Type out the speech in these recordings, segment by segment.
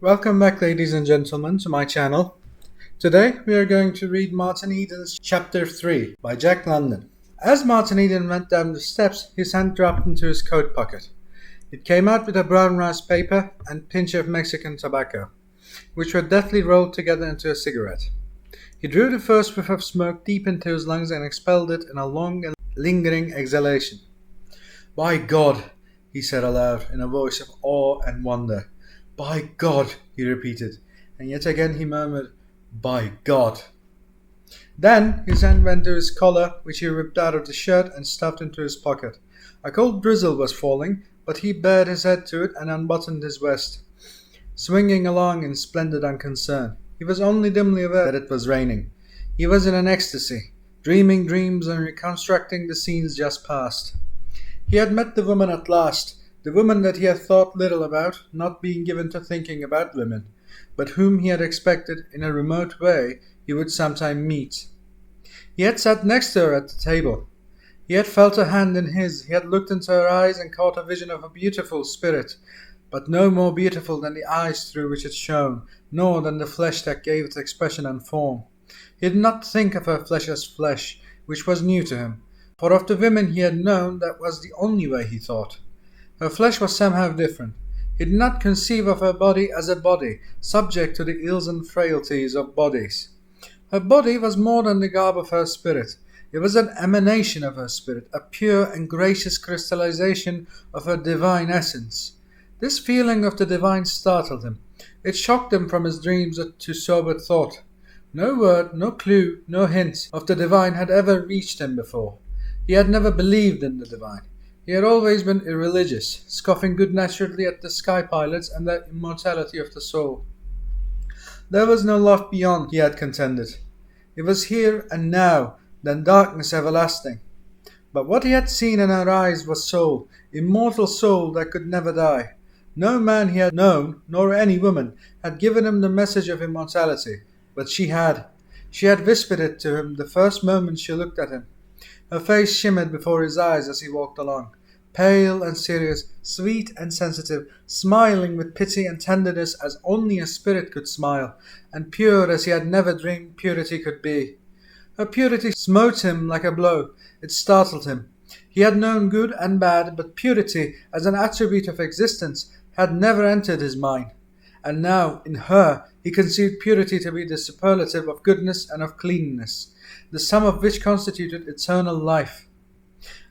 Welcome back, ladies and gentlemen, to my channel. Today we are going to read Martin Eden's Chapter 3 by Jack London. As Martin Eden went down the steps, his hand dropped into his coat pocket. It came out with a brown rice paper and pinch of Mexican tobacco, which were deftly rolled together into a cigarette. He drew the first whiff of smoke deep into his lungs and expelled it in a long and lingering exhalation. "By God," he said aloud, in a voice of awe and wonder. "By God," he repeated, and yet again he murmured, "By God." Then his hand went to his collar, which he ripped out of the shirt and stuffed into his pocket. A cold drizzle was falling, but he bared his head to it and unbuttoned his vest, swinging along in splendid unconcern. He was only dimly aware that it was raining. He was in an ecstasy, dreaming dreams and reconstructing the scenes just past. He had met the woman at last, the woman that he had thought little about, not being given to thinking about women, but whom he had expected, in a remote way, he would sometime meet. He had sat next to her at the table. He had felt her hand in his, he had looked into her eyes and caught a vision of a beautiful spirit, but no more beautiful than the eyes through which it shone, nor than the flesh that gave it expression and form. He did not think of her flesh as flesh, which was new to him, for of the women he had known that was the only way he thought. Her flesh was somehow different. He did not conceive of her body as a body, subject to the ills and frailties of bodies. Her body was more than the garb of her spirit. It was an emanation of her spirit, a pure and gracious crystallization of her divine essence. This feeling of the divine startled him. It shocked him from his dreams to sober thought. No word, no clue, no hint of the divine had ever reached him before. He had never believed in the divine. He had always been irreligious, scoffing good-naturedly at the sky pilots and the immortality of the soul. There was no love beyond, he had contended. It was here and now, then darkness everlasting. But what he had seen in her eyes was soul, immortal soul that could never die. No man he had known, nor any woman, had given him the message of immortality, but she had. She had whispered it to him the first moment she looked at him. Her face shimmered before his eyes as he walked along, pale and serious, sweet and sensitive, smiling with pity and tenderness as only a spirit could smile, and pure as he had never dreamed purity could be. Her purity smote him like a blow. It startled him. He had known good and bad, but purity, as an attribute of existence, had never entered his mind. And now, in her, he conceived purity to be the superlative of goodness and of cleanness, the sum of which constituted eternal life,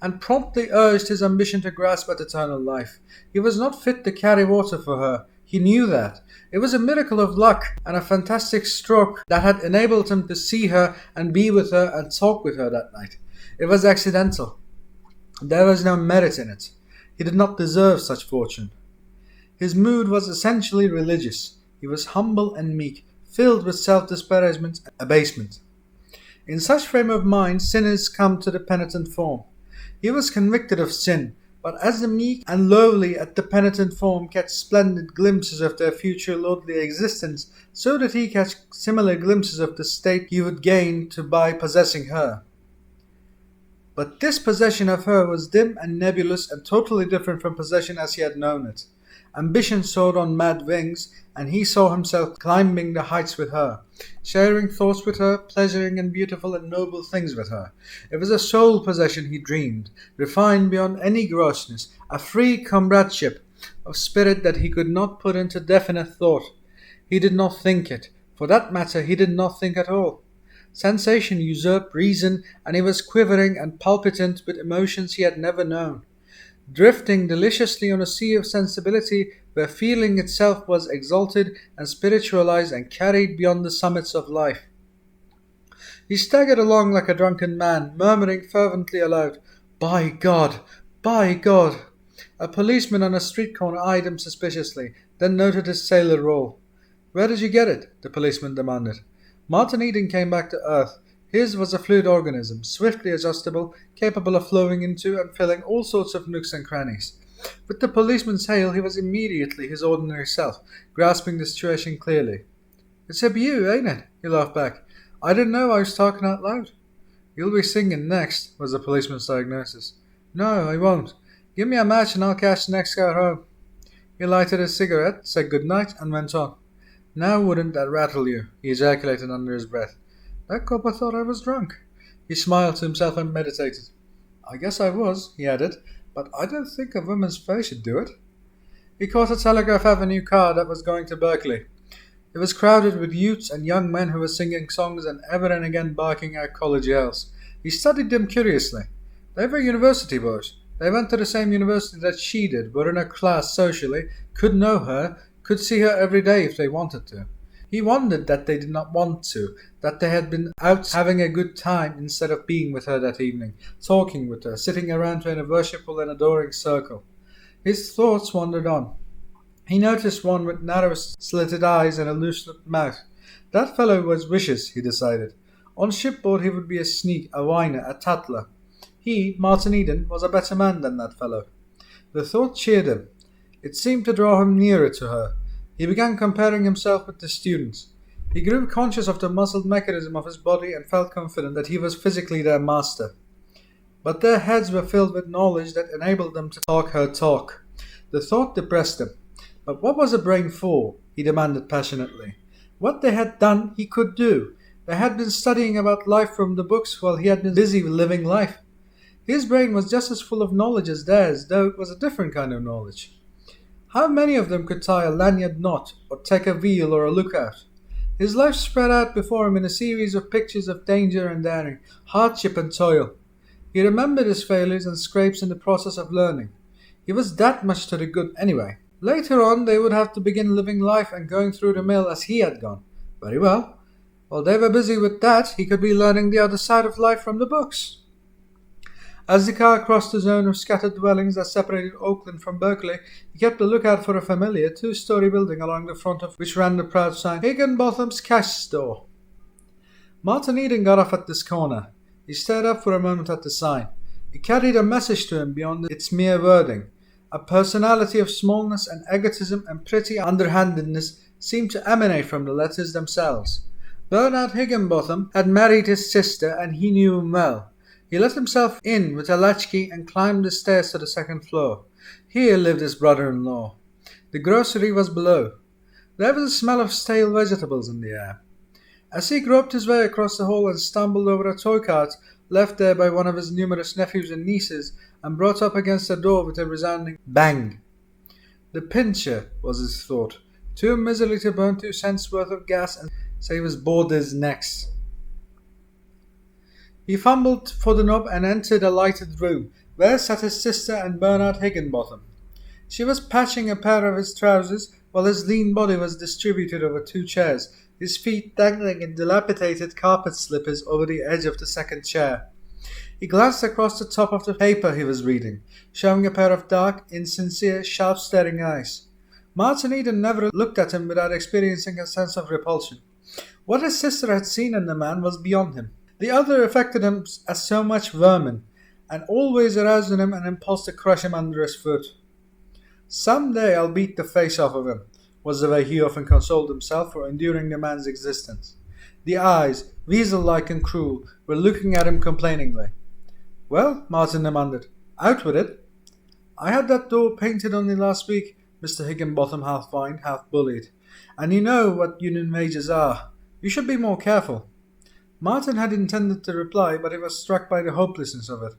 and promptly urged his ambition to grasp at eternal life. He was not fit to carry water for her. He knew that. It was a miracle of luck and a fantastic stroke that had enabled him to see her and be with her and talk with her that night. It was accidental. There was no merit in it. He did not deserve such fortune. His mood was essentially religious. He was humble and meek, filled with self-disparagement and abasement. In such frame of mind, sinners come to the penitent form. He was convicted of sin, but as the meek and lowly at the penitent form catch splendid glimpses of their future lordly existence, so did he catch similar glimpses of the state he would gain by possessing her. But this possession of her was dim and nebulous and totally different from possession as he had known it. Ambition soared on mad wings, and he saw himself climbing the heights with her, sharing thoughts with her, pleasuring in beautiful and noble things with her. It was a soul possession he dreamed, refined beyond any grossness, a free comradeship of spirit that he could not put into definite thought. He did not think it. For that matter, he did not think at all. Sensation usurped reason, and he was quivering and palpitant with emotions he had never known, drifting deliciously on a sea of sensibility where feeling itself was exalted and spiritualized and carried beyond the summits of life. He staggered along like a drunken man, murmuring fervently aloud, "By God! By God!" A policeman on a street corner eyed him suspiciously, then noted his sailor roll. "Where did you get it?" the policeman demanded. Martin Eden came back to earth. His was a fluid organism, swiftly adjustable, capable of flowing into and filling all sorts of nooks and crannies. With the policeman's hail, he was immediately his ordinary self, grasping the situation clearly. "It's a beaut, ain't it?" he laughed back. "I didn't know I was talking out loud." "You'll be singing next," was the policeman's diagnosis. "No, I won't. Give me a match and I'll catch the next car home." He lighted a cigarette, said good night, and went on. Now wouldn't that rattle you? He ejaculated under his breath. That copper thought I was drunk. He smiled to himself and meditated. I guess I was, he added, but I don't think a woman's face should do it. He caught a Telegraph Avenue car that was going to Berkeley. It was crowded with youths and young men who were singing songs and ever and again barking out college yells. He studied them curiously. They were university boys. They went to the same university that she did, were in her class socially, could know her, could see her every day if they wanted to. He wondered that they did not want to, that they had been out having a good time instead of being with her that evening, talking with her, sitting around her in a worshipful and adoring circle. His thoughts wandered on. He noticed one with narrow slitted eyes and a loose-lipped mouth. That fellow was vicious, he decided. On shipboard he would be a sneak, a whiner, a tattler. He, Martin Eden, was a better man than that fellow. The thought cheered him. It seemed to draw him nearer to her. He began comparing himself with the students. He grew conscious of the muscled mechanism of his body and felt confident that he was physically their master. But their heads were filled with knowledge that enabled them to talk her talk. The thought depressed him. But what was a brain for? He demanded passionately. What they had done, he could do. They had been studying about life from the books while he had been busy living life. His brain was just as full of knowledge as theirs, though it was a different kind of knowledge. How many of them could tie a lanyard knot, or take a wheel or a lookout? His life spread out before him in a series of pictures of danger and daring, hardship and toil. He remembered his failures and scrapes in the process of learning. He was that much to the good anyway. Later on they would have to begin living life and going through the mill as he had gone. Very well. While they were busy with that, he could be learning the other side of life from the books. As the car crossed the zone of scattered dwellings that separated Oakland from Berkeley, he kept a lookout for a familiar two-story building along the front of which ran the proud sign, Higginbotham's Cash Store. Martin Eden got off at this corner. He stared up for a moment at the sign. It carried a message to him beyond its mere wording. A personality of smallness and egotism and pretty underhandedness seemed to emanate from the letters themselves. Bernard Higginbotham had married his sister, and he knew him well. He let himself in with a latchkey and climbed the stairs to the second floor. Here lived his brother-in-law. The grocery was below. There was a smell of stale vegetables in the air. As he groped his way across the hall and stumbled over a toy cart left there by one of his numerous nephews and nieces, and brought up against the door with a resounding bang. The pincher, was his thought, too miserly to burn 2 cents worth of gas and save his boarders' necks. He fumbled for the knob and entered a lighted room, where sat his sister and Bernard Higginbotham. She was patching a pair of his trousers, while his lean body was distributed over 2 chairs, his feet dangling in dilapidated carpet slippers over the edge of the second chair. He glanced across the top of the paper he was reading, showing a pair of dark, insincere, sharp-staring eyes. Martin Eden never looked at him without experiencing a sense of repulsion. What his sister had seen in the man was beyond him. The other affected him as so much vermin, and always aroused in him an impulse to crush him under his foot. Some day I'll beat the face off of him, was the way he often consoled himself for enduring the man's existence. The eyes, weasel-like and cruel, were looking at him complainingly. Well, Martin demanded, out with it. I had that door painted only last week, Mr. Higginbotham half whined, half bullied. And you know what union wages are. You should be more careful. Martin had intended to reply, but he was struck by the hopelessness of it.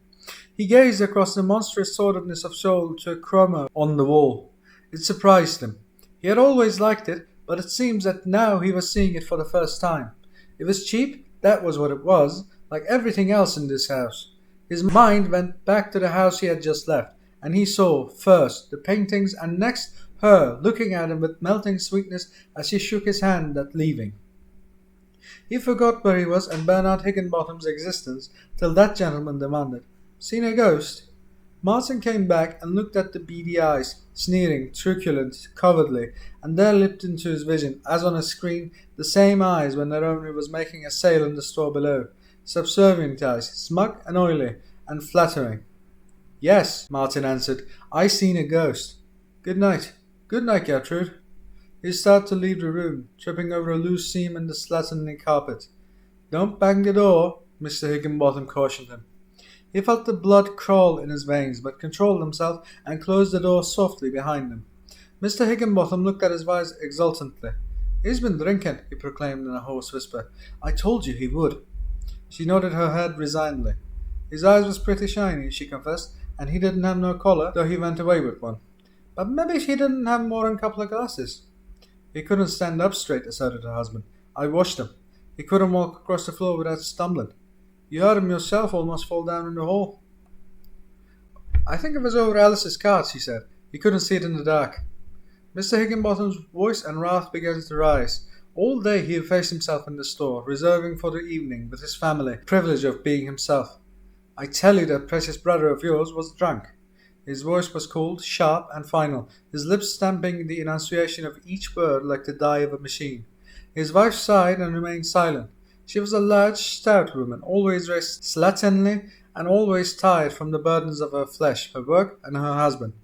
He gazed across the monstrous sordidness of soul to a chromo on the wall. It surprised him. He had always liked it, but it seems that now he was seeing it for the first time. It was cheap, that was what it was, like everything else in this house. His mind went back to the house he had just left, and he saw, first, the paintings, and next, her looking at him with melting sweetness as she shook his hand at leaving. He forgot where he was and Bernard Higginbotham's existence till that gentleman demanded, "Seen a ghost?" Martin came back and looked at the beady eyes, sneering, truculent, cowardly, and there leapt into his vision, as on a screen, the same eyes when their owner was making a sale in the store below. Subservient eyes, smug and oily, and flattering. "Yes," Martin answered, "I seen a ghost. Good night. Good night, Gertrude." He started to leave the room, tripping over a loose seam in the slatternly carpet. "Don't bang the door," Mr. Higginbotham cautioned him. He felt the blood crawl in his veins, but controlled himself and closed the door softly behind him. Mr. Higginbotham looked at his wife exultantly. "He's been drinking," he proclaimed in a hoarse whisper. "I told you he would." She nodded her head resignedly. "His eyes was pretty shiny," she confessed, "and he didn't have no collar, though he went away with one. But maybe he didn't have more than a couple of glasses." "He couldn't stand up straight," asserted her husband. "I watched him. He couldn't walk across the floor without stumbling. You heard him yourself almost fall down in the hall." "I think it was over Alice's cards," she said. "He couldn't see it in the dark." Mr. Higginbotham's voice and wrath began to rise. All day he effaced himself in the store, reserving for the evening, with his family, the privilege of being himself. "I tell you that precious brother of yours was drunk." His voice was cold, sharp, and final, his lips stamping the enunciation of each word like the die of a machine. His wife sighed and remained silent. She was a large, stout woman, always dressed slatternly, and always tired from the burdens of her flesh, her work, and her husband.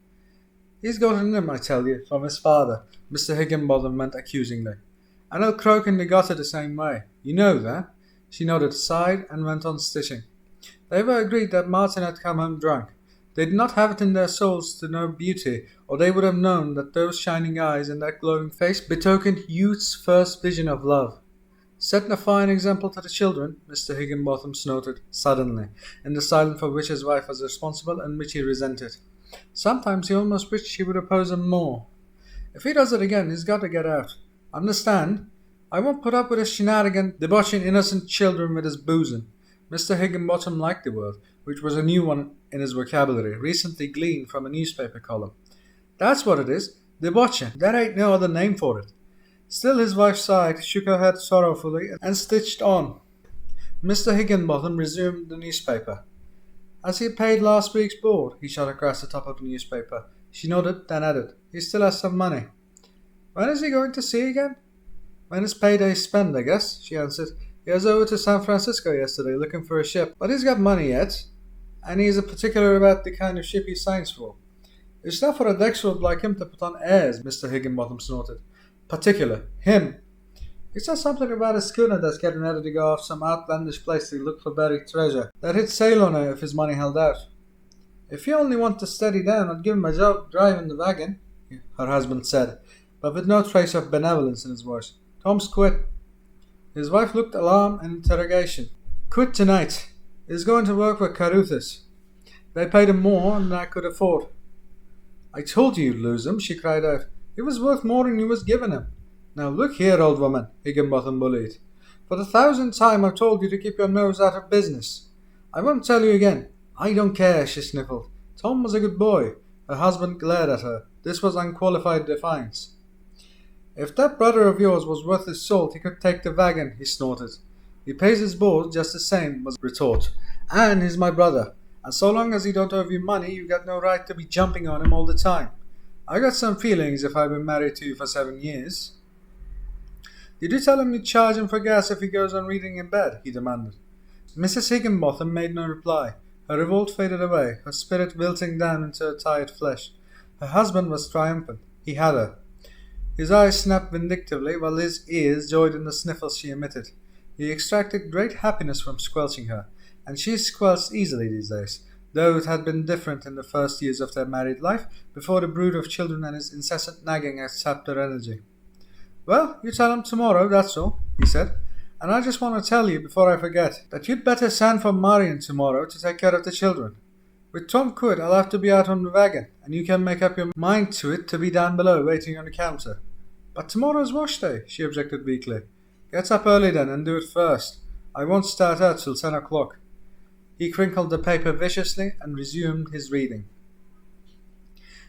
"He's got it in him, I tell you, from his father," Mr. Higginbotham went accusingly. "And he'll croak in the gutter the same way. You know that." She nodded, sighed, and went on stitching. They were agreed that Martin had come home drunk. They did not have it in their souls to know beauty, or they would have known that those shining eyes and that glowing face betokened youth's first vision of love. "Setting a fine example to the children," Mr. Higginbotham snorted suddenly, in the silence for which his wife was responsible and which he resented. Sometimes he almost wished she would oppose him more. "If he does it again, he's got to get out. Understand? I won't put up with his shenanigans, debauching innocent children with his boozing." Mr. Higginbotham liked the word, which was a new one in his vocabulary, recently gleaned from a newspaper column. "That's what it is, debauching. There ain't no other name for it." Still his wife sighed, shook her head sorrowfully, and stitched on. Mr. Higginbotham resumed the newspaper. "Has he paid last week's board?" he shot across the top of the newspaper. She nodded, then added, "He still has some money." "When is he going to sea again?" "When his payday's spent, I guess," she answered. "He was over to San Francisco yesterday looking for a ship, but he's got money yet, and he's particular about the kind of ship he signs for." "It's not for a Dexwood like him to put on airs," Mr. Higginbotham snorted. "Particular. Him. He said something about a schooner that's getting ready to go off some outlandish place to look for buried treasure. That he'd sail on her if his money held out." "If you only want to steady down, I'd give him a job driving the wagon," her husband said, but with no trace of benevolence in his voice. "Tom's quit." His wife looked alarm and interrogation. "Quit tonight. He's going to work for Caruthers. They paid him more than I could afford." "I told you you'd lose him," she cried out. "He was worth more than you was giving him." "Now look here, old woman," Higginbotham bullied. "For the 1,000th time I've told you to keep your nose out of business. I won't tell you again." "I don't care," she sniffled. "Tom was a good boy." Her husband glared at her. This was unqualified defiance. "If that brother of yours was worth his salt, he could take the wagon," he snorted. "He pays his board just the same," was the retort. "And he's my brother. And so long as he don't owe you money, you got no right to be jumping on him all the time. I got some feelings if I've been married to you for 7 years." "Did you tell him you'd charge him for gas if he goes on reading in bed?" he demanded. Mrs. Higginbotham made no reply. Her revolt faded away, her spirit wilting down into her tired flesh. Her husband was triumphant. He had her. His eyes snapped vindictively, while his ears joyed in the sniffles she emitted. He extracted great happiness from squelching her, and she squelched easily these days, though it had been different in the first years of their married life, before the brood of children and his incessant nagging had sapped her energy. "Well, you tell him tomorrow, that's all," he said. "And I just want to tell you, before I forget, that you'd better send for Marion tomorrow to take care of the children. With Tom quit, I'll have to be out on the wagon, and you can make up your mind to it to be down below waiting on the counter." "But tomorrow's wash day," she objected weakly. "Get up early then and do it first. I won't start out till 10 o'clock. He crinkled the paper viciously and resumed his reading.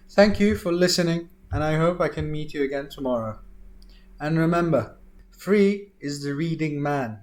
Thank you for listening, and I hope I can meet you again tomorrow. And remember, free is the reading man.